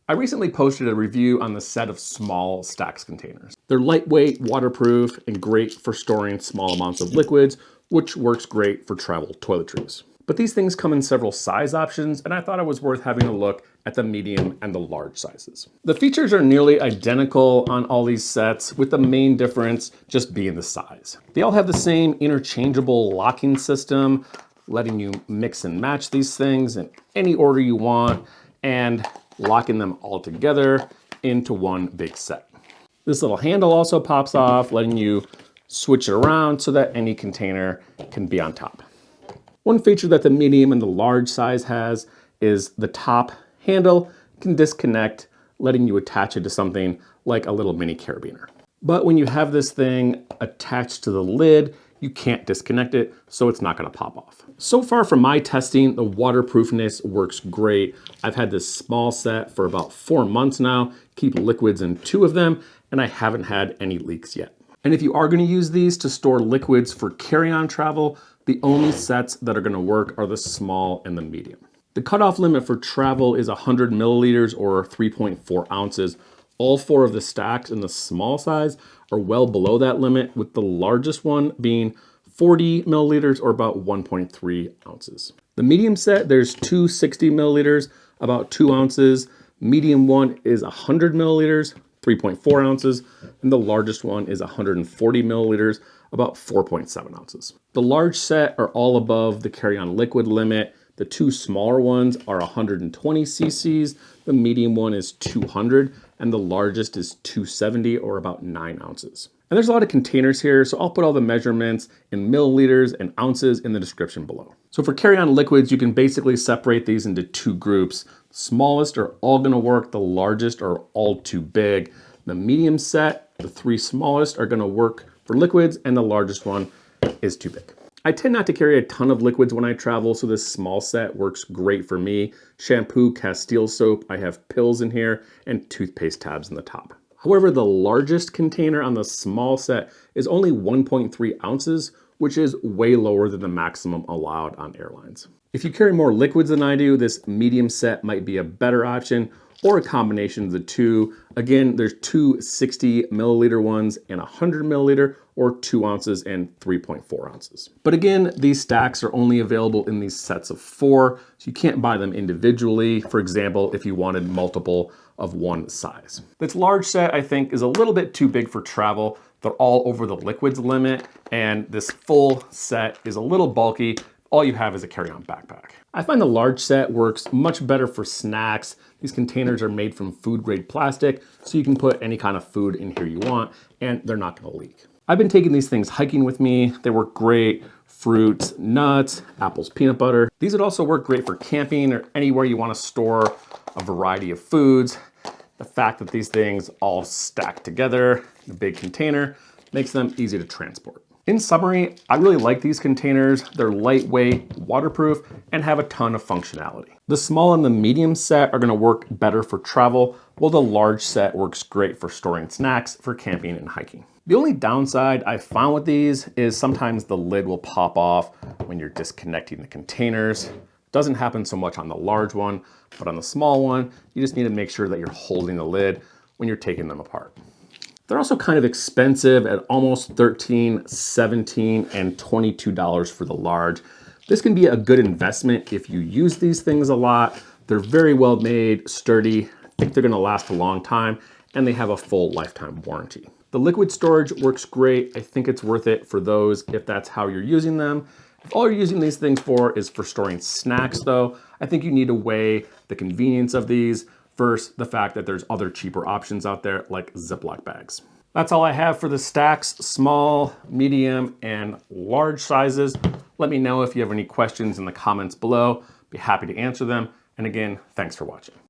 I recently posted a review on the set of small Stax containers. They're lightweight, waterproof, and great for storing small amounts of liquids, which works great for travel toiletries. But these things come in several size options, and I thought it was worth having a look at the medium and the large sizes. The features are nearly identical on all these sets, with the main difference just being the size. They all have the same interchangeable locking system, letting you mix and match these things in any order you want, and locking them all together into one big set. This little handle also pops off, letting you switch it around so that any container can be on top. One feature that the medium and the large size has is the top handle can disconnect, letting you attach it to something like a little mini carabiner. But when you have this thing attached to the lid, you can't disconnect it, so it's not gonna pop off. So far from my testing, the waterproofness works great. I've had this small set for about 4 months now, keep liquids in 2 of them, and I haven't had any leaks yet. And if you are gonna use these to store liquids for carry-on travel, the only sets that are gonna work are the small and the medium. The cutoff limit for travel is 100 milliliters or 3.4 ounces. All 4 of the Stax in the small size are well below that limit, with the largest one being 40 milliliters or about 1.3 ounces. The medium set, there's 2 60 milliliters, about 2 ounces. Medium one is 100 milliliters, 3.4 ounces, and the largest one is 140 milliliters, about 4.7 ounces. The large set are all above the carry-on liquid limit. The 2 smaller ones are 120 cc's, the medium one is 200, and the largest is 270 or about 9 ounces. And there's a lot of containers here, so I'll put all the measurements in milliliters and ounces in the description below. So for carry-on liquids, you can basically separate these into 2 groups. The smallest are all gonna work, the largest are all too big. The medium set, the 3 smallest are gonna work for liquids, and the largest one is too big. I tend not to carry a ton of liquids when I travel, so this small set works great for me. Shampoo, Castile soap, I have pills in here, and toothpaste tabs in the top. However, the largest container on the small set is only 1.3 ounces, which is way lower than the maximum allowed on airlines. If you carry more liquids than I do, this medium set might be a better option, or a combination of the 2. Again, there's 2 60 milliliter ones and 100 milliliter, or 2 ounces and 3.4 ounces. But again, these Stax are only available in these sets of 4, so you can't buy them individually. For example, if you wanted multiple of one size. This large set, I think, is a little bit too big for travel. They're all over the liquids limit, and this full set is a little bulky. All you have is a carry-on backpack. I find the large set works much better for snacks. These containers are made from food-grade plastic, so you can put any kind of food in here you want, and they're not gonna leak. I've been taking these things hiking with me. They work great. Fruits, nuts, apples, peanut butter. These would also work great for camping or anywhere you wanna store a variety of foods. The fact that these things all stack together in a big container makes them easy to transport. In summary, I really like these containers. They're lightweight, waterproof, and have a ton of functionality. The small and the medium set are gonna work better for travel, while the large set works great for storing snacks for camping and hiking. The only downside I found with these is sometimes the lid will pop off when you're disconnecting the containers. Doesn't happen so much on the large one, but on the small one, you just need to make sure that you're holding the lid when you're taking them apart. They're also kind of expensive at almost $13, $17, and $22 for the large. This can be a good investment if you use these things a lot. They're very well made, sturdy. I think they're gonna last a long time, and they have a full lifetime warranty. The liquid storage works great. I think it's worth it for those if that's how you're using them. If all you're using these things for is for storing snacks though, I think you need to weigh the convenience of these versus the fact that there's other cheaper options out there like Ziploc bags. That's all I have for the Stax small, medium, and large sizes. Let me know if you have any questions in the comments below. Be happy to answer them. And again, thanks for watching.